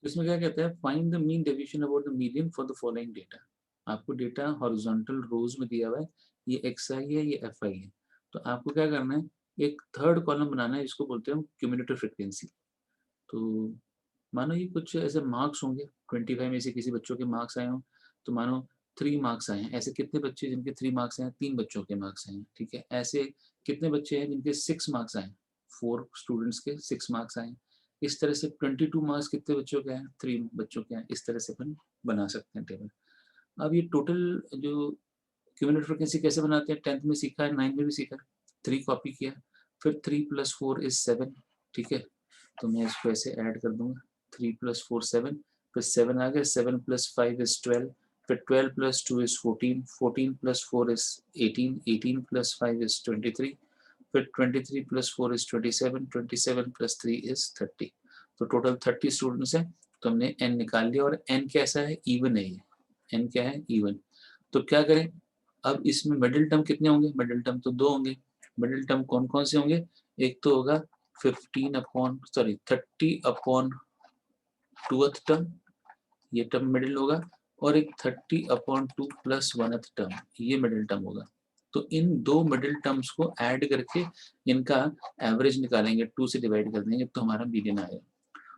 इसमें क्या कहता है, find the mean deviation about the median for the following data. आपको डेटा हॉरिजॉन्टल रोज में दिया हुआ है, ये एक्स आई है, ये एफ आई है। तो आपको क्या करना है, एक थर्ड कॉलम बनाना है, जिसको बोलते हैं क्यूमुलेटिव फ्रीक्वेंसी। तो मानो ये कुछ ऐसे मार्क्स होंगे, 25 में से किसी बच्चों के मार्क्स आए हों, तो मानो 3 मार्क्स आए हैं। ऐसे कितने बच्चे जिनके 3 मार्क्स आए हैं? 3 बच्चों के मार्क्स आए हैं, ठीक है। ऐसे कितने बच्चे हैं जिनके 6 मार्क्स आए हैं? 4 स्टूडेंट्स के 6 मार्क्स आए हैं। इस तरह से 22 मार्क्स कितने बच्चों के हैं? 3 बच्चों के हैं। इस तरह से अपन बना सकते हैं टेबल। अब ये टोटल जो क्यूमुलेटिव फ्रीक्वेंसी कैसे बनाते हैं, 10th में सीखा है, 9th में भी सीखा है। 3 कॉपी किया, फिर 3 + 4 = 7, ठीक है। तो मैं इसको ऐसे ऐड कर दूंगा, 3 + 4 7, फिर 7 आ गया, 7 + 5 = 12, फिर 12 + 2 = 14, 14 + 4 = 18, 18 + 5 = 23, फिर 23 + 4 = 27, 27 + 3 = 30। तो टोटल 30 स्टूडेंट्स हैं। तो हमने n निकाल लिया, और n कैसा है? इवन है ये। n क्या है? इवन। तो क्या करें, अब इसमें मिडिल टर्म कितने होंगे? मिडिल टर्म तो 2 होंगे। मिडिल टर्म कौन कौन से होंगे? एक तो होगा 30/2th टर्म, ये टर्म मिडिल होगा, और एक 30/2 + 1th टर्म, ये मिडिल टर्म होगा। तो इन दो मिडिल टर्म्स को ऐड करके इनका एवरेज निकालेंगे, 2 से डिवाइड कर देंगे, तो हमारा मीडियन आएगा।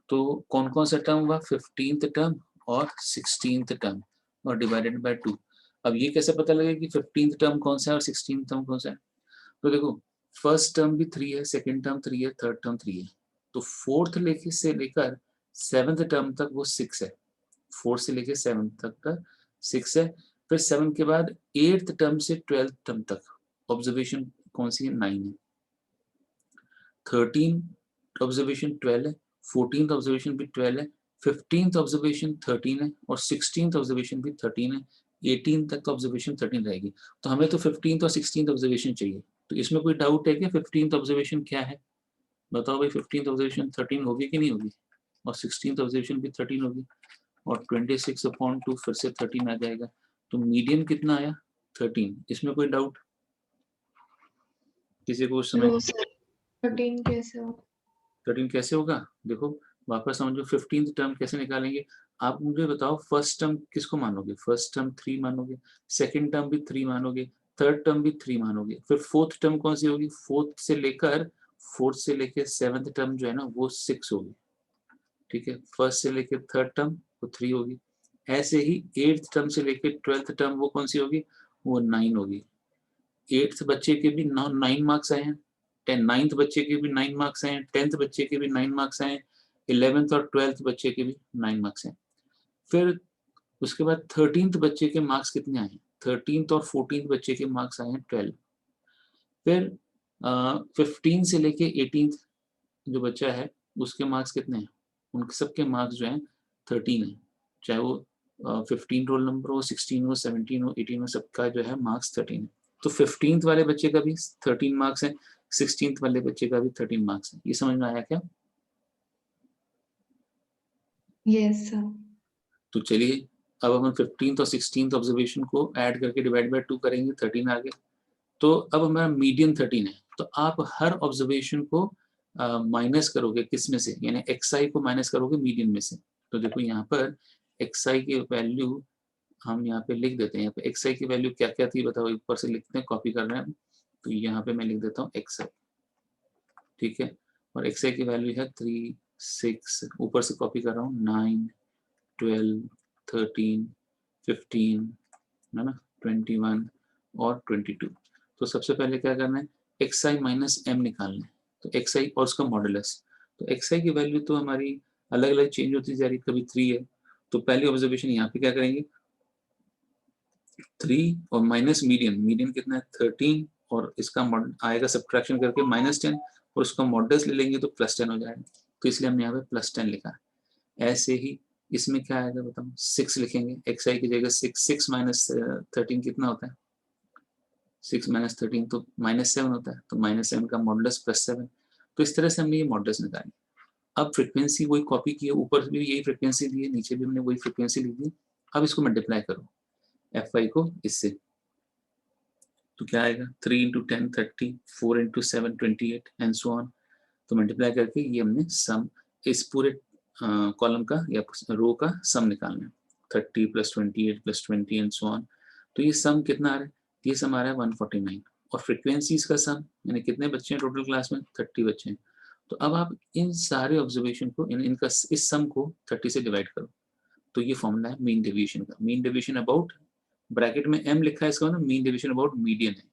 तो कौन कौन सा टर्म हुआ? 15th टर्म और 16th टर्म, और डिवाइडेड बाय 2। अब ये कैसे पता लगेगा कि 15th टर्म कौन सा है और 16th टर्म कौन सा है? तो देखो, फर्स्ट टर्म भी 3 है, सेकंड टर्म 3 है, थर्ड टर्म 3 है। तो फोर्थ लेके से लेकर 7th टर्म तक वो 6 है। 4 से लेके 7 तक का 6 है। फिर 7 के बाद 8th टर्म से 12th टर्म तक ऑब्जर्वेशन कौन सी है? 9 है। 13 ऑब्जर्वेशन 12 है, 14th ऑब्जर्वेशन भी 12 है, 15th ऑब्जर्वेशन 13 है, और 16th ऑब्जर्वेशन भी 13 है। 18 तक ऑब्जर्वेशन 13 रहेगी। तो हमें तो 15th और 16th ऑब्जर्वेशन चाहिए। तो इसमें कोई डाउट है क्या? 15th ऑब्जर्वेशन क्या है? बताओ भाई, 15th ऑब्जर्वेशन 13 होगी कि नहीं होगी? और 16th ऑब्जर्वेशन भी 13 होगी, और 26/2 फिर से 13 आ जाएगा। तो मीडियन कितना आया? 13। इसमें कोई डाउट किसी को उस समय? नो सर, 13 कैसे हो? 13 कैसे होगा? देखो, वापस समझो, 15th टर्म कैसे निकालेंगे? आप मुझे बताओ, फर्स्ट टर्म किसको मानोगे? फर्स्ट टर्म 3 मानोगे, सेकंड टर्म भी 3 मानोगे, थर्ड टर्म भी 3 मानोगे, फिर फोर्थ टर्म कौन सी होगी? फोर्थ से लेकर 7th टर्म जो है ना, वो 6 होगी, ठीक है। फर्स्ट से लेकर थर्ड टर्म वो 3 होगी। ऐसे ही 8th टर्म से लेकर 12th टर्म वो कौन सी होगी? वो 9 होगी। 8th बच्चे के भी 9 मार्क्स आए हैं, 9th बच्चे के भी 9 मार्क्स आए हैं, 10th बच्चे के भी 9 मार्क्स आए हैं, 11th और 12th बच्चे के भी 9 मार्क्स हैं। फिर उसके बाद 13th बच्चे के मार्क्स कितने आए हैं? 13th और 14th बच्चे के मार्क्स आए हैं 12। फिर 15 से लेके 18th जो बच्चा है, उसके मार्क्स कितने हैं? उनके सबके मार्क्स जो हैं 13 है। चाहे वो 15 रोल नंबर हो, 16 हो, 17 हो, 18 हो, सबका जो है मार्क्स 13 है। तो 15th वाले बच्चे का भी 13 मार्क्स है, 16th वाले बच्चे का भी 13 मार्क्स है। ये समझ में आया क्या? Yes sir. तो चलिए, अब हम 15th और 16th ऑब्जर्वेशन को ऐड करके डिवाइड बाय 2 करेंगे, 13 आ गए। तो अब हमारा मीडियन 13 है। तो आप हर ऑब्जर्वेशन को माइनस करोगे, किस में से? यानी एक्स आई को माइनस करोगे मीडियन में से। तो देखो, यहाँ पर एक्स आई की वैल्यू हम यहाँ पे लिख देते हैं। यहाँ पे एक्स आई की वैल्यू क्या क्या थी बताओ, ऊपर से लिखते हैं, कॉपी कर रहे हैं। तो यहाँ पे मैं लिख देता हूँ एक्स आई, ठीक है। और एक्स आई की वैल्यू है 3 6, ऊपर से कॉपी कर रहा हूँ, 9 12 13 15, है ना, 21 और 22। तो सबसे पहले क्या करना है, एक्स आई माइनस एम निकालना है। तो एक्स आई और उसका मॉडुलस। तो एक्स आई की वैल्यू तो हमारी अलग अलग चेंज होती जा रही है, कभी 3 है। तो पहली ऑब्जर्वेशन यहाँ पे क्या करेंगे, 3 और माइनस मीडियन, मीडियन कितना है? 13, और इसका आएगा सब्ट्रैक्शन करके -10, और उसका मॉडुलस ले लेंगे तो +10 हो जाएगा। तो इसलिए हमने यहाँ पे +10 लिखा है। ऐसे ही इसमें क्या आएगा बताओ, 6 लिखेंगे, एक्स आई की जगह 6, 6 माइनस 13 कितना होता है? 6 माइनस 13 तो -7 होता है। तो -7 का मॉडुलस +7। तो इस तरह से हमने ये मॉडुलस निकाली। अब फ्रीक्वेंसी वही कॉपी की है, ऊपर भी यही फ्रीक्वेंसी दी है, नीचे भी हमने वही फ्रीक्वेंसी लिख दी। अब इसको मल्टीप्लाई करो एफ आई को इससे। तो क्या आएगा, 3 × 10 30, 4 × 7 28 एंड सो ऑन। तो मल्टीप्लाई करके ये हमने सम इस पूरे कॉलम का या रो का सम निकालना है, 30 + 28 + 20 एंड सो ऑन। तो ये सम कितना आ रहा है, ये सम आ रहा है 149। और फ्रीक्वेंसीज का सम, यानी कितने बच्चे हैं टोटल क्लास में, 30 बच्चे हैं। तो अब आप इन सारे ऑब्जर्वेशन को इनका इस सम को 30 से डिवाइड करो, तो ये फॉर्मूला है मीन डेविएशन का। मीन डेविएशन अबाउट, ब्रैकेट में m लिखा है, इसका मतलब मीन डेविएशन अबाउट मीडियन है।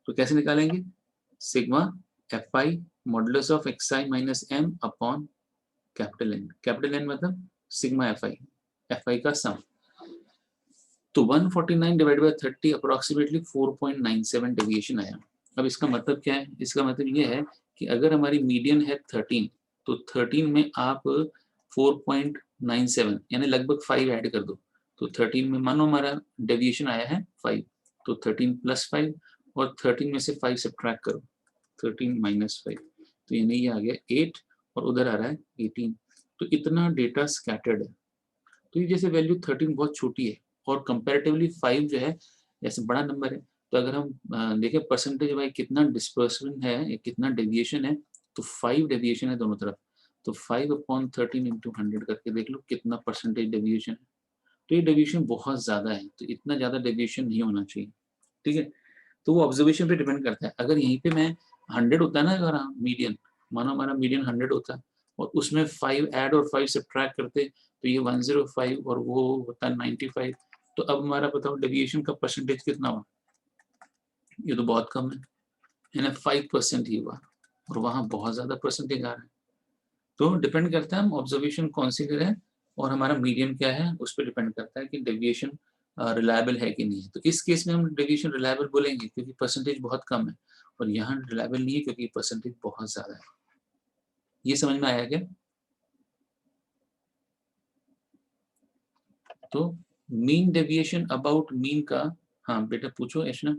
तो कैसे निकालेंगे, sigma f i modulus of x I minus m upon capital N. Capital N मतलब सिग्मा एफ आई का सम। तो 149 डिवाइड बाय 30 अप्रोक्सीमेटली 4.97 डेविएशन आया। अब इसका मतलब क्या है, इसका मतलब ये है कि अगर हमारी मीडियन है 13, तो 13 में आप 4.97 यानी लगभग 5 ऐड कर दो, तो 13 में मानो हमारा डेविएशन आया है 5, तो 13 + 5 और 13 में से 5 सब्ट्रैक्ट करो, 13 - 5, तो यानी ये आ गया 8 और उधर आ रहा है 18। तो इतना डेटा स्कैटर्ड है। तो ये जैसे वैल्यू 13 बहुत छोटी है और कंपैरेटिवली 5 जो है जैसे बड़ा नंबर है, तो अगर हम देखें परसेंटेज वाइज कितना डिस्पर्सन है, कितना डेविएशन है, तो 5 डेविएशन है दोनों तरफ। तो 5/13 × 100 करके देख लो कितना परसेंटेज डेविएशन है। तो ये डेविएशन बहुत ज़्यादा है, तो इतना ज़्यादा डेविएशन नहीं होना चाहिए, ठीक है। तो वो ऑब्जर्वेशन पे डिपेंड करता है। अगर यहीं पे मैं 100 होता है ना, अगर मीडियन, मानो हमारा मीडियन 100 होता है और उसमें 5 ऐड और 5 सब्ट्रैक्ट करते, तो ये 105 और वो होता है 95। तो अब हमारा बताओ डेविएशन का परसेंटेज कितना हुआ, ये तो बहुत कम है, यानी 5% ही हुआ, और वहाँ बहुत ज़्यादा परसेंटेज आ रहा है। तो डिपेंड करता है हम ऑब्जर्वेशन कौन सी करें और हमारा मीडियम क्या है, उस पर डिपेंड करता है कि डेविएशन रिलायबल है कि नहीं है। तो इस केस में हम डेविएशन रिलायबल बोलेंगे क्योंकि परसेंटेज बहुत कम है, और यहाँ रिलायबल नहीं है क्योंकि परसेंटेज बहुत ज़्यादा है। ये समझ में आया क्या? तो मीन डेविएशन अबाउट मीन का, हाँ बेटा पूछो ऐशना।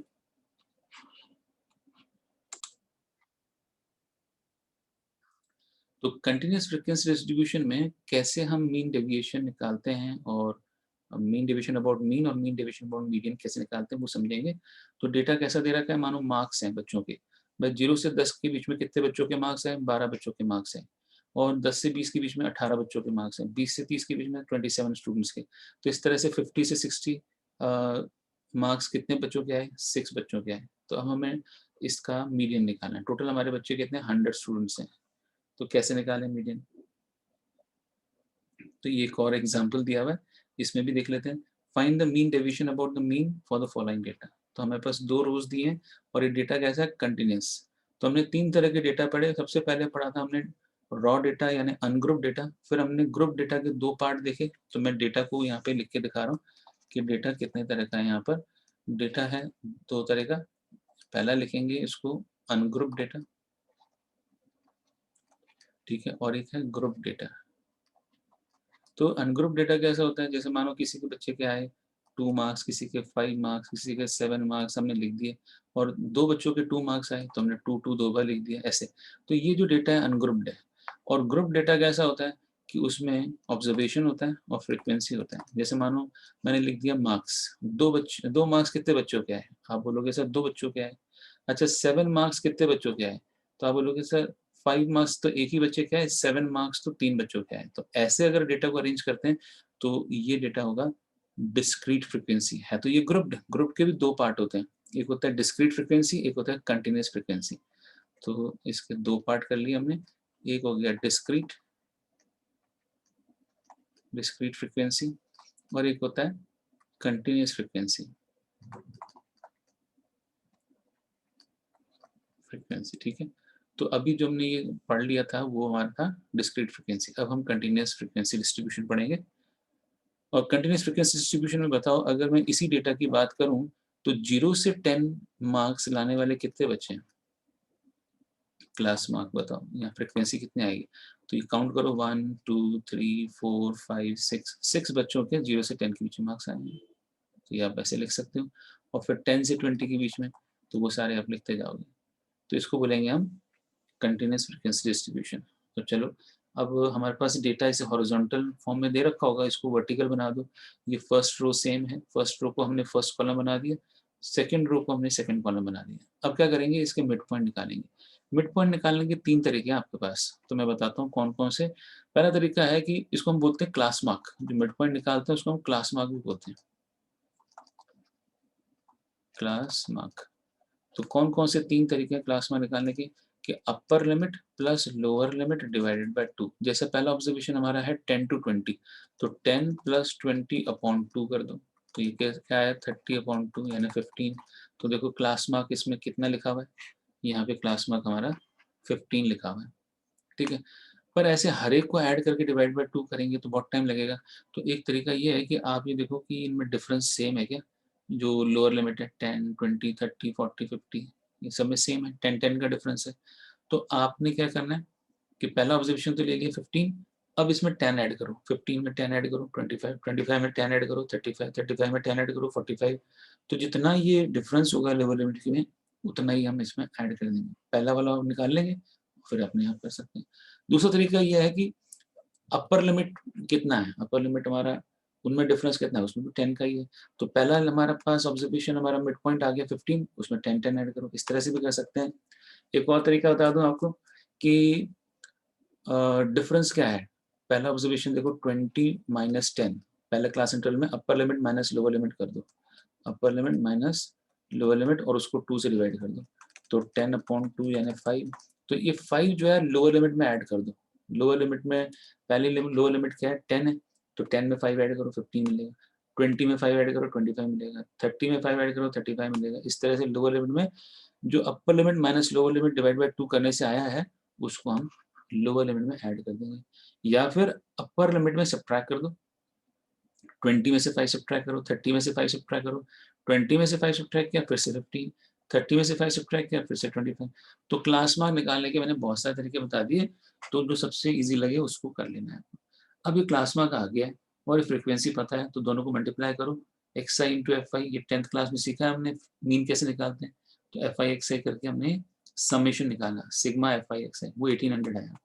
तो कंटिन्यूस फ्रीक्वेंसी डिस्ट्रीब्यूशन में कैसे हम मीन डेविएशन निकालते हैं और मीन डेविएशन अबाउट मीन और मीन डेविएशन अबाउट मीडियन कैसे निकालते हैं वो समझेंगे। तो डेटा कैसा दे रखा है, मानो मार्क्स हैं बच्चों के, बस 0 से 10 के बीच में कितने बच्चों के मार्क्स हैं, 12 बच्चों के मार्क्स हैं, और 10 से 20 के बीच में 18 बच्चों के मार्क्स हैं, 20 से 30 के बीच में 27 स्टूडेंट्स के। तो इस तरह से 50 से 60 मार्क्स कितने बच्चों के आए, 6 बच्चों के आए। तो अब हमें इसका मीडियन निकालना है। टोटल हमारे बच्चे कितने, 100 स्टूडेंट्स हैं, तो कैसे निकालें मीडियन। तो ये एक और एग्जांपल दिया हुआ है, इसमें भी देख लेते हैं। Find the mean deviation about the mean for the following data. तो हमारे पास 2 रोज दिए हैं और ये डेटा कैसा है, कंटिन्यूस। तो हमने 3 तरह के डेटा पढ़े। सबसे पहले पढ़ा था हमने रॉ डेटा यानी अनग्रुप डेटा, फिर हमने ग्रुप डेटा के 2 पार्ट देखे। तो मैं डेटा को यहाँ पे लिख के दिखा रहा हूँ कि डेटा कितने तरह का है। यहाँ पर डेटा है 2 तरह का। पहला लिखेंगे इसको अनग्रुप डेटा, ठीक है, और एक है ग्रुप डेटा। तो अनग्रुप डेटा कैसा होता है, जैसे मानो किसी के बच्चे के आए 2 मार्क्स, किसी के 5 मार्क्स, किसी के 7 मार्क्स हमने लिख दिए, और 2 बच्चों के 2 मार्क्स आए तो हमने 2 2 2 बार लिख दिया ऐसे। तो ये जो डेटा है अनग्रुप्ड है। और ग्रुप डेटा कैसा होता है कि उसमें ऑब्जर्वेशन होता है और फ्रीक्वेंसी होता है। जैसे मानो मैंने लिख दिया मार्क्स, 2 मार्क्स कितने बच्चों के आए, आप बोलोगे सर 2 बच्चों के आए। अच्छा 7 मार्क्स कितने बच्चों के आए, तो आप बोलोगे सर 5 मार्क्स तो एक ही बच्चे के आए, 7 मार्क्स तो 3 बच्चों के आए। तो ऐसे अगर डेटा को अरेंज करते हैं तो ये डेटा होगा डिस्क्रीट फ्रीक्वेंसी है। तो ये ग्रुप के भी 2 पार्ट होते हैं, एक होता है डिस्क्रीट फ्रीक्वेंसी, एक होता है कंटिन्यूस फ्रीक्वेंसी। तो इसके 2 पार्ट कर लिए हमने, एक हो गया डिस्क्रीट फ्रीक्वेंसी और एक होता है कंटिन्यूस फ्रीक्वेंसी, ठीक है। तो अभी जो हमने ये पढ़ लिया था वो हमारा था डिस्क्रीट फ्रीक्वेंसी। अब हम कंटिन्यूस फ्रीक्वेंसी डिस्ट्रीब्यूशन पढ़ेंगे। और कंटिन्यूस फ्रीक्वेंसी डिस्ट्रीब्यूशन में बताओ, अगर मैं इसी डेटा की बात करूं तो 0 से 10 मार्क्स लाने वाले कितने बच्चे हैं, क्लास मार्क बताओ, यहाँ फ्रीक्वेंसी कितनी आएगी। तो ये काउंट करो 1 2 3 4 5 6 बच्चों के 0 से 10 के बीच में मार्क्स आएंगे। तो ये आप ऐसे लिख सकते हो, और फिर 10 से 20 के बीच में, तो वो सारे आप लिखते जाओगे। तो इसको बोलेंगे हम कंटिन्यूस फ्रीक्वेंसी डिस्ट्रीब्यूशन। तो चलो, अब हमारे पास डेटा इसे हॉरिजॉन्टल फॉर्म में दे रखा होगा, इसको वर्टिकल बना दो। ये फर्स्ट रो सेम है, फर्स्ट रो को हमने फर्स्ट कॉलम बना दिया, सेकंड रो को हमने सेकंड कॉलम बना दिया। अब क्या करेंगे, इसके मिड पॉइंट निकालेंगे। मिड पॉइंट निकालने के 3 तरीके हैं आपके पास, तो मैं बताता हूँ कौन-कौन से। पहला तरीका है कि इसको हम बोलते हैं क्लास मार्क, जो मिड पॉइंट निकालते हैं उसको हम क्लास मार्क भी बोलते हैं, क्लास मार्क। तो कौन-कौन से 3 तरीके हैं क्लास मार्क निकालने के, कि upper limit plus lower limit divided by 2। जैसे पहला ऑब्जर्वेशन हमारा है 10 टू 20, तो 10 प्लस 20 अपॉन 2 कर दो, तो ये क्या है 30 अपॉन 2 यानी 15। तो देखो क्लास मार्क इसमें कितना लिखा हुआ है, यहाँ पे क्लास मार्क हमारा 15 लिखा हुआ है, ठीक है। पर ऐसे हर एक को ऐड करके डिवाइड बाय 2 करेंगे तो बहुत टाइम लगेगा। तो एक तरीका ये है कि आप ये देखो कि इनमें डिफरेंस सेम है क्या, जो लोअर लिमिट है 10, 20, 30, 40, 50, ये सब में सेम है, 10-10 का डिफरेंस है। तो आपने क्या करना है कि पहला ऑब्जर्वेशन तो ले लिया 15, अब इसमें 10 ऐड करो, 15 में 10 ऐड करो 25, 25 में 10 ऐड करो 35, 35 में 10 ऐड करो 45। तो जितना ये डिफरेंस होगा लोअर लिमिट में, उतना ही हम इसमें ऐड कर देंगे। पहला वाला निकाल लेंगे, फिर अपने आप कर सकते हैं। दूसरा तरीका ये है कि अपर लिमिट कितना है, अपर लिमिट हमारा उनमें डिफरेंस कितना है, उसमें भी 10 का ही है। तो पहला हमारे पास ऑब्जर्वेशन हमारा मिड पॉइंट आ गया 15, उसमें 10-10 ऐड करो, इस तरह से भी कर सकते हैं। एक और तरीका बता दूं आपको कि डिफरेंस क्या है। पहला ऑब्जर्वेशन देखो 20 माइनस 10, पहले क्लास इंटरवल में upper limit minus lower limit कर दो, upper limit minus lower limit और उसको 2 से डिवाइड कर दो, तो 10 अपॉन 2 यानी 5। तो ये 5 जो है लोअर लिमिट में ऐड कर दो। लोअर लिमिट में पहली लिमिट लोअर लिमिट क्या है 10 है, तो 10 में 5 ऐड करो 15 मिलेगा, 20 में 5 ऐड करो 25 मिलेगा, 30 में 5 ऐड करो 35 मिलेगा। इस तरह से लोअर लिमिट में जो upper limit minus lower limit divide by 2 करने से आया है, उसको हम लोअर लिमिट में ऐड कर देंगे। या फिर अपर लिमिट में सब्ट्रैक्ट कर दो, 20 में से 5 सब्ट्रैक्ट करो, 30 में से 5 सब्ट्रैक्ट करो, 20 में से 5 सब्ट्रैक्ट किया फिर से 15, 30 में से 5 सब्ट्रैक्ट किया फिर से 25। तो क्लास मार्क निकालने के मैंने बहुत सारे तरीके बता दिए, तो जो सबसे ईज़ी लगे उसको कर लेना है। अब ये क्लास मार्क आ गया है और ये फ्रीक्वेंसी पता है, तो दोनों को मल्टीप्लाई करो, xi इंटू एफ आई, ये 10th क्लास में सीखा है हमने मीन कैसे निकालते हैं। तो एफ आई xi करके हमने समेशन निकाला, सिग्मा एफ आई xi वो 1800 आया।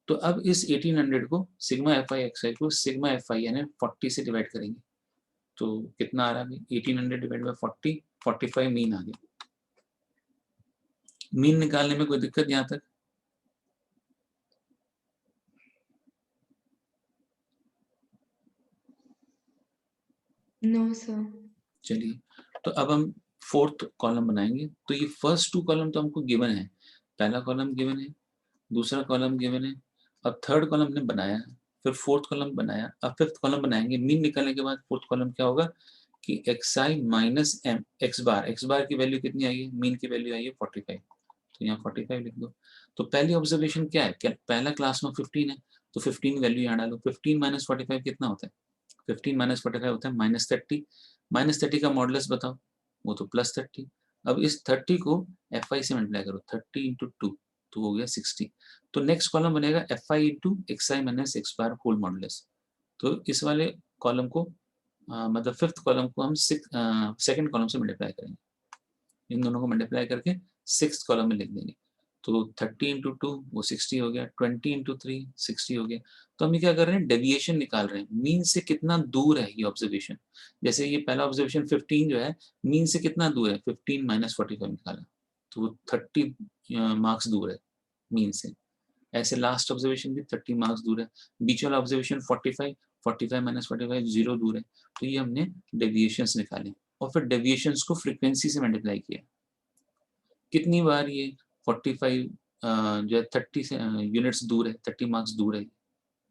तो अब इस 1800 को सिग्मा एफ आई xi को सिग्मा एफ आई यानी 40 से डिवाइड करेंगे, तो कितना आ रहा है 1800 डिवाइड बाय 40, 45 मीन आ गया। मीन निकालने में कोई दिक्कत यहाँ तक? No sir. चलिए, तो अब हम फोर्थ कॉलम बनाएंगे। तो ये फर्स्ट 2 कॉलम तो हमको गिवन है, पहला कॉलम गिवन है, दूसरा कॉलम गिवन है, अब थर्ड कॉलम हमने बनाया, फिर फोर्थ कॉलम बनाया, अब फिफ्थ कॉलम बनाएंगे। मीन निकालने के बाद फोर्थ कॉलम क्या होगा कि xi minus m x bar की वैल्यू कितनी आई है, मीन की वैल्यू आई है 45, तो यहाँ 45 लिख दो। तो पहली ऑब्जर्वेशन क्या है, क्या पहला क्लास में 15 है, तो 15 वैल्यू यहाँ डालो। 15 माइनस 45 कितना होता है, 15 माइनस 45 होता है -30। -30 का मॉडुलस बताओ, वो तो +30। अब इस 30 को fi से मल्टीप्लाई करो, 30 इंटू 2 तो हो गया 60। तो नेक्स्ट कॉलम बनेगा fi into xi minus x bar whole modulus. तो इस वाले कॉलम को मतलब फिफ्थ कॉलम को हम सेकंड कॉलम से मल्टीप्लाई करेंगे, इन दोनों को मल्टीप्लाई करके सिक्स्थ कॉलम में लिख देंगे। तो 30 इंटू 2 वो 60 हो गया, 20 इंटू 3 60 हो गया। तो हम ये क्या कर रहे हैं, डेविएशन निकाल रहे हैं, मीन से कितना दूर है ये ऑब्जर्वेशन। जैसे ये पहला ऑब्जर्वेशन 15 जो है, मीन से कितना दूर है, 15 माइनस 45 निकाला, तो वो 30 मार्क्स दूर है मीन से। ऐसे लास्ट ऑब्जर्वेशन भी 30 मार्क्स दूर है, बीच वाला ऑब्जर्वेशन 45, 45 माइनस 45 0 दूर है। तो ये हमने डेविएशंस निकाले और फिर डेविएशंस को फ्रीक्वेंसी से मल्टीप्लाई किया। कितनी बार ये 45 जो है 30 से यूनिट्स दूर है, 30 मार्क्स दूर है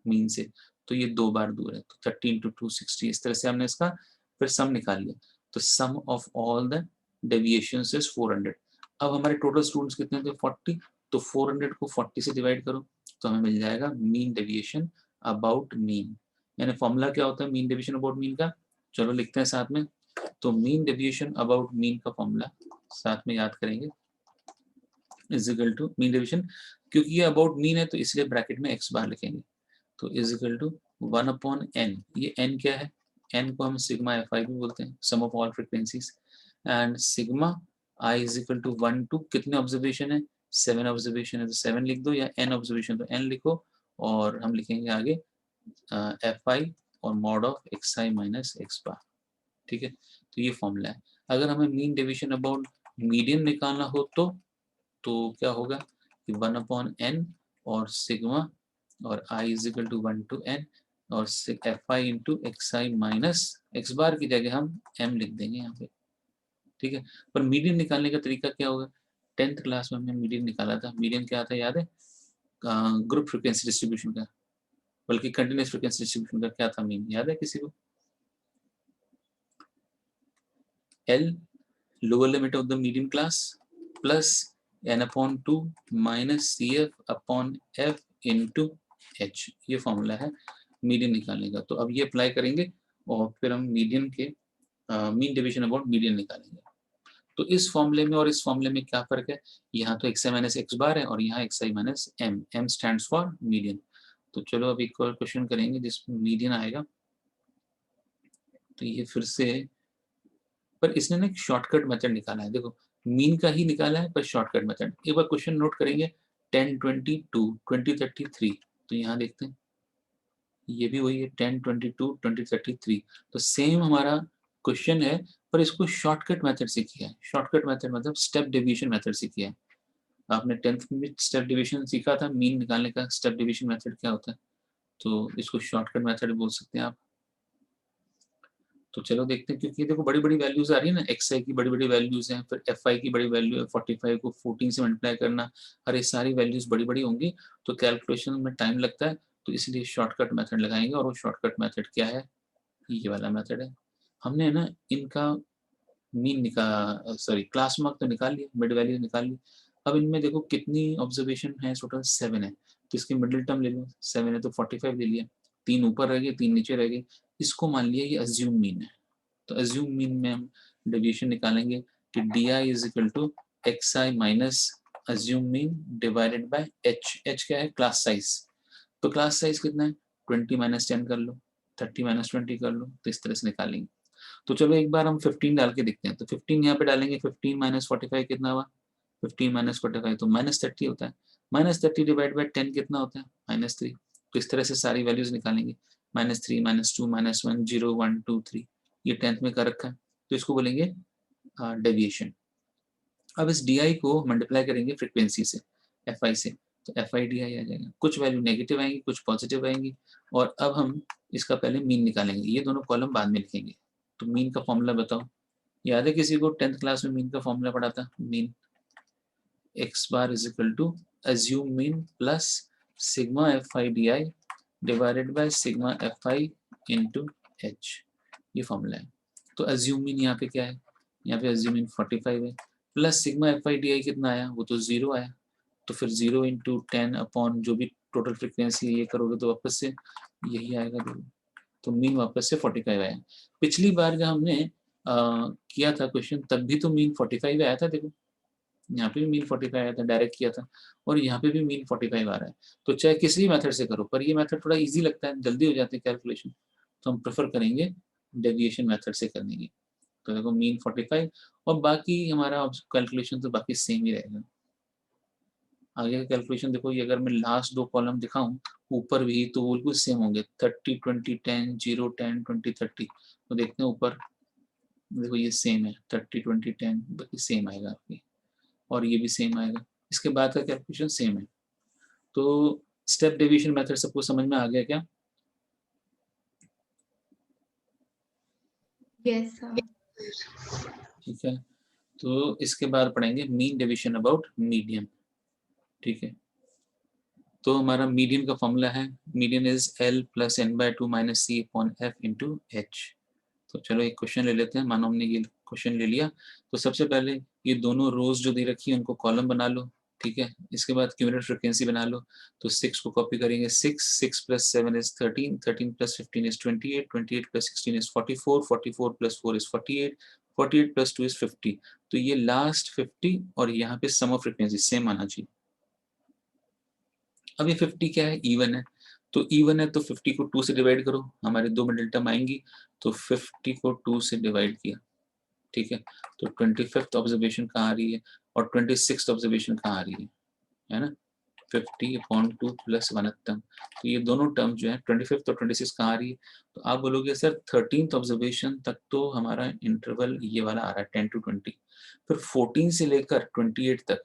मीन से, तो ये 2 बार दूर है, तो 30 इंटू 2 60। इस तरह से हमने इसका फिर सम निकाल लिया। तो sum of all the deviations is 400। अब हमारे टोटल स्टूडेंट्स कितने थे 40, तो 400 को 40 से डिवाइड करो, तो हमें मिल जाएगा मीन डेविएशन अबाउट मीन। यानी फॉर्मूला क्या होता है मीन डेविएशन अबाउट मीन का, चलो लिखते हैं साथ में। तो मीन डेविएशन अबाउट मीन का फॉर्मूला साथ में याद करेंगे, is equal to mean deviation, क्योंकि ये अबाउट मीन है तो इसलिए ब्रैकेट में x बार लिखेंगे, तो is equal to 1 upon n। ये n क्या है, n को हम सिग्मा एफ आई भी बोलते हैं, sum of all frequencies, and sigma i is equal to 1 to कितने ऑब्जर्वेशन है, 7 ऑब्जर्वेशन है तो 7 लिख दो, या n ऑब्जर्वेशन तो n लिखो, और हम लिखेंगे आगे एफ आई और mod of x I minus X bar. ठीक है, तो ये फॉर्मूला है। अगर हमें मीन डेविएशन अबाउट मीडियन निकालना हो तो क्या होगा कि 1/n और सिग्मा और i is equal to 1 to n और fi into xi minus x bar की जगह हम m लिख देंगे यहाँ पे, ठीक है। पर मीडियन निकालने का तरीका क्या होगा? 10th क्लास में हमने मीडियन निकाला था। मीडियन क्या था याद है? ग्रुप फ्रीक्वेंसी डिस्ट्रीब्यूशन का, बल्कि कंटिन्यूस फ्रीक्वेंसी डिस्ट्रीब्यूशन का क्या था मीन, याद है किसी को? L lower limit of the median class plus n/2 minus CF upon F into H, ये फॉर्मूला है मीडियन निकालने का। तो अब ये अप्लाई करेंगे और फिर हम मीडियन के मीन डिवीजन अबाउट मीडियन निकालेंगे। तो इस फॉर्मूले में और इस फॉर्मूले में क्या फर्क है? यहाँ तो xi माइनस एक्स बार है और यहाँ xi minus m, m stands for median. तो चलो अब एक और क्वेश्चन करेंगे जिसमें मीडियन आएगा। तो ये फिर से, पर इसने ना एक शॉर्टकट मेथड निकाला है, देखो मीन का ही निकाला है पर शॉर्टकट मेथड। एक बार क्वेश्चन नोट करेंगे 10, 22, 20, 33। तो यहाँ देखते हैं ये भी वही है 10, 22, 20, 33। तो सेम हमारा क्वेश्चन है पर इसको शॉर्टकट मेथड से किया है। शॉर्टकट मेथड मतलब स्टेप डिवीजन मेथड से किया है। आपने 10th में स्टेप डिवीजन सीखा था, मीन निकालने का स्टेप डिवीजन मेथड क्या होता है, तो इसको शॉर्टकट मेथड बोल सकते हैं आप। तो चलो देखते हैं, क्योंकि देखो बड़ी बड़ी वैल्यूज आ रही है ना, xi की बड़ी बड़ी वैल्यूज हैं, फिर fi की बड़ी वैल्यू है 45 को 14 से मल्टीप्लाई करना, अरे सारी वैल्यूज बड़ी बड़ी होंगी तो कैलकुलेशन में टाइम लगता है। तो इसलिए शॉर्टकट मेथड लगाएंगे और वो शॉर्टकट मेथड क्या है, ये वाला मेथड है। हमने ना इनका मीन निकाल, सॉरी क्लास मार्क तो निकाल लिया, मिड वैल्यू निकाल ली। अब इनमें देखो कितनी ऑब्जर्वेशन है, टोटल 7 है। तो इसकी मिडिल टर्म ले लो, 7 है तो 45 ले लिया, 3 ऊपर रह गए 3 नीचे रह गए। इसको मान लिया ये अज्यूम मीन है। तो अज्यूम मीन में हम डेविएशन निकालेंगे कि d i is equal to x I minus assumed mean divided by h. H क्या है? Class size. तो क्लास साइज कितना है? 20 माइनस 10 कर लो, 30 माइनस 20 कर लो, तो इस तरह से निकालेंगे। तो चलो एक बार हम 15 डाल के देखते हैं। तो 15 यहाँ पे डालेंगे, 15 माइनस 45 कितना हुआ? 15 माइनस 45 तो माइनस 30 होता है। माइनस 30 डिवाइड बाई 10 कितना होता है? -3। तो इस तरह से सारी वैल्यूज निकालेंगे, -3, -2, -1, 0, 1, 2, 3। ये 10th में कर रखा है, तो इसको बोलेंगे डेविएशन। अब इस डी आई को मल्टीप्लाई करेंगे फ्रिक्वेंसी से, एफ आई से, तो एफ आई डी आई आ जाएगा। कुछ वैल्यू नेगेटिव आएंगी, कुछ पॉजिटिव आएंगी। और अब हम इसका पहले मीन निकालेंगे, ये दोनों कॉलम बाद में लिखेंगे। तो मीन का फॉर्मूला बताओ, याद है किसी को 10th क्लास में मीन का फॉर्मूला पढ़ा था? Mean x bar is equal to assumed mean plus sigma f i d i divided by sigma f i into h, ये फॉर्मूला है। तो अज्यूम मीन यहाँ पे क्या है? यहाँ पे अज्यूम मीन 45 है, plus sigma f i d आई कितना आया? वो तो 0 आया। तो फिर 0 इंटू 10 अपॉन जो भी टोटल फ्रिक्वेंसी ये करोगे तो वापस से यही आएगा। तो मीन वापस से 45 आया। पिछली बार जब हमने किया था क्वेश्चन तब भी तो मीन 45 आया था, देखो यहाँ पे भी मीन 45 आया था, डायरेक्ट किया था, और यहाँ पे भी मीन 45 आ रहा है। तो चाहे किसी भी मेथड से करो, पर ये मेथड थोड़ा इजी लगता है, जल्दी हो जाती है कैलकुलेशन, तो हम प्रेफर करेंगे डेविएशन मेथड से करने की। तो देखो मीन 45 और बाकी हमारा कैलकुलेशन तो बाकी सेम ही रहेगा। आगे का कैलकुलेशन देखो, ये अगर मैं लास्ट दो कॉलम दिखाऊं ऊपर भी तो बिल्कुल सेम होंगे, 30, 20, 10, 0, 10, 20, 30। तो देखते हैं ऊपर, देखो ये सेम है, 30, 20, 10 बाकी सेम आएगा आपकी, और ये भी सेम आएगा। इसके बाद का कैलकुलेशन सेम है। तो स्टेप डिवीजन मेथड सबको समझ में आ गया क्या? Yes sir. ठीक है, तो इसके बाद पढ़ेंगे मीन डिवीजन अबाउट मीडियन। ठीक है, तो हमारा मीडियन का फॉर्मूला है, median is L plus n/2 minus c upon f into h. तो चलो एक क्वेश्चन ले लेते हैं, मानो हमने ये क्वेश्चन ले लिया। तो सबसे पहले ये दोनों रोज जो दे रखी है उनको कॉलम बना लो, ठीक है। इसके बाद क्यूमुलेटिव फ्रीक्वेंसी बना लो। तो 6 को कॉपी करेंगे, 6 plus 7 is 13, 13 plus 15 is 28, 28 plus 16 is 44, 44 plus 4 is 48, 48 plus 2 is 50। तो ये लास्ट 50 और यहाँ पे सम ऑफ फ्रीक्वेंसी सेम आना चाहिए। अब ये 50 क्या है? इवन है। तो इवन है तो 50 को 2 से डिवाइड करो, हमारे दो मिडिल टर्म आएंगी। तो 50 को 2 से डिवाइड किया, ठीक है। तो 25th ऑब्जर्वेशन कहाँ आ रही है और 26th ऑब्जर्वेशन कहाँ आ रही है ना? 50/2 प्लस 1 टर्म। तो ये दोनों टर्म जो है 25th और 26 कहाँ आ रही है? तो आप बोलोगे सर 13th ऑब्जर्वेशन तक तो हमारा इंटरवल ये वाला आ रहा है 10 to 20, फिर 14 से लेकर 28 तक,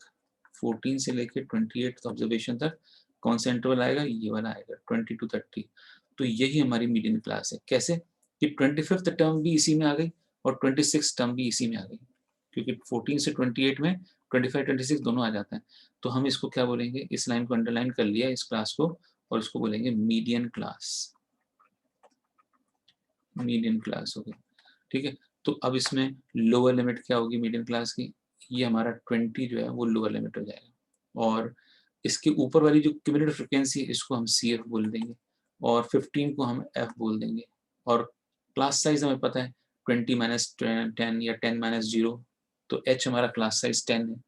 14 से लेके 28 ऑब्जर्वेशन तक कौन सा इंटरवल आएगा, ये वाला आएगा 20 to 30। तो यही हमारी मीडियन क्लास है। कैसे कि 25th टर्म भी इसी में आ गई और 26th टर्म भी इसी में आ गई, क्योंकि 14 से 28 में 25 26 दोनों आ जाते हैं। तो हम इसको क्या बोलेंगे, इस लाइन को अंडरलाइन कर लिया इस क्लास को, और इसको बोलेंगे मीडियन क्लास। मीडियन क्लास हो गया, ठीक है। तो अब इसमें लोअर लिमिट क्या होगी मीडियन क्लास की, ये हमारा 20 जो है वो लोअर लिमिट हो जाएगा, और इसके ऊपर वाली जो क्यूमुलेटिव फ्रीक्वेंसी है इसको हम CF बोल देंगे, और 15 को हम F बोल देंगे, और क्लास साइज हमें पता है 20 माइनस 10 या 10 माइनस 0, तो H हमारा क्लास साइज 10 है।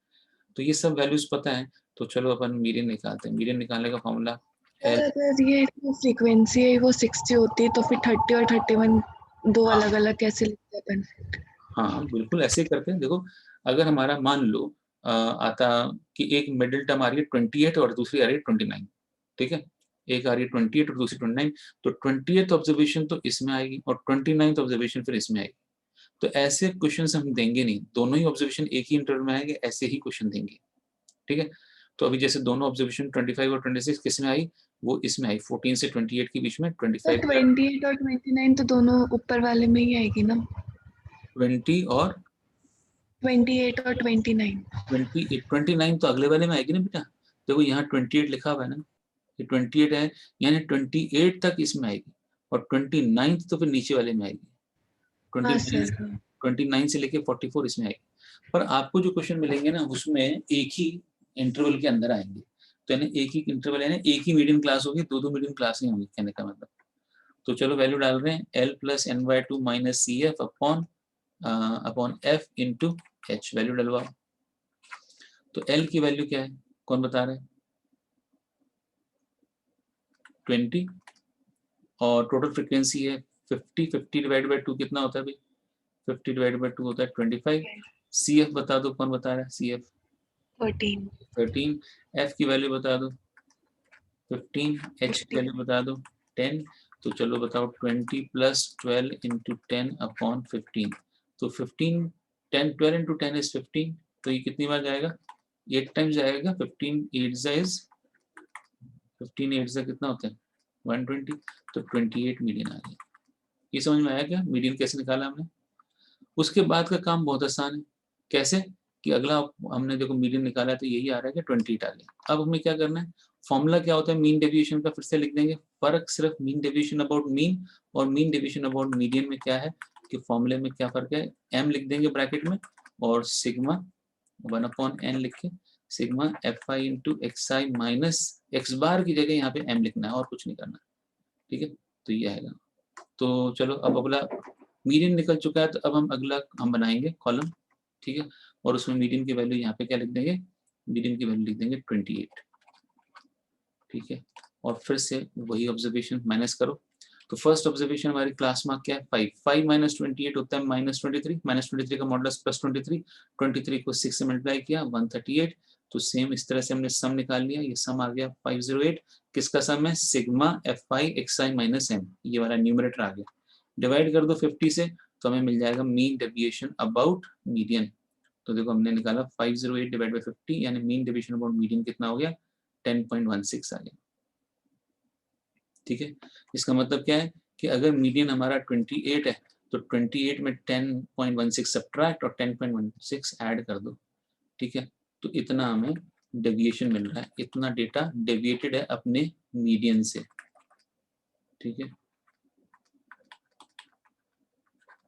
तो ये सब वैल्यूज पता है, तो चलो अपन मीडियन निकालते हैं। मीडियन निकालने का फॉर्मूला सर अगर ये फ्रीक्वेंसी है वो 60 होती है तो फिर 30 और 31 दो हाँ अलग अलग कैसे लिखते हैं अपन? हाँ बिल्कुल ऐसे ही करते हैं। देखो अगर हमारा मान लो आता कि एक मिडिल टर्म आ रही है 28 और दूसरी आ रही है 29, ठीक है, एक आ रही है 28 और दूसरी 29, तो 20th ऑब्जर्वेशन तो इसमें आएगी और 29th ऑब्जर्वेशन फिर इसमें आएगी। तो ऐसे क्वेश्चन हम देंगे नहीं, दोनों ही ऑब्जर्वेशन एक ही इंटरवल में आएंगे, ऐसे ही क्वेश्चन देंगे, ठीक है। तो अभी जैसे दोनों ऑब्जर्वेशन 25 और 26 किस में आई, वो इसमें आई 14 से 28 के बीच में, तो 25 28 और 29 तो दोनों ऊपर वाले में ही आएगी ना? 20 और 28 और 29। 29 तो अगले वाले में आएगी ना बेटा। देखो यहाँ 28 लिखा हुआ है ना, ये 28 है, यानी 28 तक इसमें आएगी, और 29 तो फिर नीचे वाले में आएगी, हाँ 29 सर, हाँ। 29 से लेके 44 इसमें आएगी। पर आपको जो क्वेश्चन मिलेंगे ना उसमें एक ही इंटरवल के अंदर आएंगे, तो यानी एक ही इंटरवल है, एक ही मीडियम क्लास होगी, दो मीडियम क्लास नहीं होंगी, कहने का मतलब। तो चलो वैल्यू डाल रहे हैं, L plus NY2 minus CF upon F into H, value डलवाओ। तो L की वैल्यू क्या है, कौन बता रहे हैं, 20, और टोटल फ्रीक्वेंसी है 50, 50 डिवाइड बाई 2 कितना होता है भाई, 50 डिवाइड बाई 2 होता है 25। CF बता दो, कौन बता रहा है, CF 13। 13, F की वैल्यू बता दो 15, H की 15। वैल्यू बता दो 10। तो चलो बताओ 20 प्लस 12 इंटू 10 अपॉन 15, तो 15 10 12 इंटू 10 इज 15, तो ये कितनी बार जाएगा, 8 टाइम्स जाएगा। 15 8 इज 15 8 कितना होता है 120, तो 28 मीडियन आ गया। ये समझ में आया क्या, मीडियन कैसे निकाला हमने। उसके बाद का काम बहुत आसान है, कैसे कि अगला हमने देखो मीडियन निकाला है तो यही आ रहा है कि 28 आ गया। अब हमें क्या करना है, फॉर्मूला क्या होता है मीन डेविएशन का, फिर से लिख देंगे। फर्क सिर्फ मीन डेविएशन अबाउट मीन और मीन डेविएशन अबाउट मीडियन में क्या है कि फॉर्मूले में क्या फर्क है, एम लिख देंगे ब्रैकेट में, और सिग्मा 1/n लिख के sigma fi into xi minus X bar की जगह यहाँ पे m लिखना है और कुछ नहीं करना, ठीक है। तो ये आएगा। तो चलो अब अगला मीडियन निकल चुका है, तो अब हम अगला हम बनाएंगे कॉलम, ठीक है, और उसमें मीडियन की वैल्यू यहाँ पे क्या लिख देंगे, मीडियन की वैल्यू लिख देंगे 28, ठीक है। और फिर से वही ऑब्जर्वेशन माइनस करो, तो फर्स्ट ऑब्जर्वेशन हमारी क्लास मार्क क्या है 5, 5 माइनस 28 होता है -23, -23 का मॉडुलस प्लस 23, 23 को 6 से मल्टीप्लाई किया 138। तो सेम इस तरह से हमने सम निकाल लिया, ये सम आ गया 508, किसका सम है, sigma fi xi minus m, ये वाला न्यूमरेटर आ गया। डिवाइड कर दो 50 से, तो हमें मिल जाएगा मीन डेविएशन अबाउट मीडियन। तो देखो हमने निकाला 508 डिवाइड बाई 50, यानी मीन डेविएशन अबाउट मीडियन कितना हो गया 10.16 आ गया, ठीक है। इसका मतलब क्या है कि अगर मीडियन हमारा 28 है तो 28 में 10.16 सब्ट्रैक्ट और 10.16 ऐड कर दो, ठीक है। तो इतना हमें डेविएशन मिल रहा है, इतना डेटा डेविएटेड है अपने मीडियन से, ठीक है।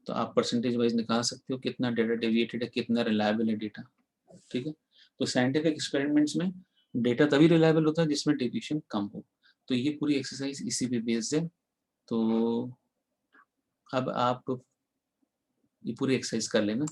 तो आप परसेंटेज वाइज निकाल सकते हो कितना डेटा डेविएटेड है, कितना रिलायबल है डेटा, ठीक है। तो साइंटिफिक एक्सपेरिमेंट्स में डेटा तभी रिलायबल होता है जिसमें डेविएशन कम हो। तो ये पूरी एक्सरसाइज इसी पे बेस्ड है। तो अब आप ये पूरी एक्सरसाइज कर लेना।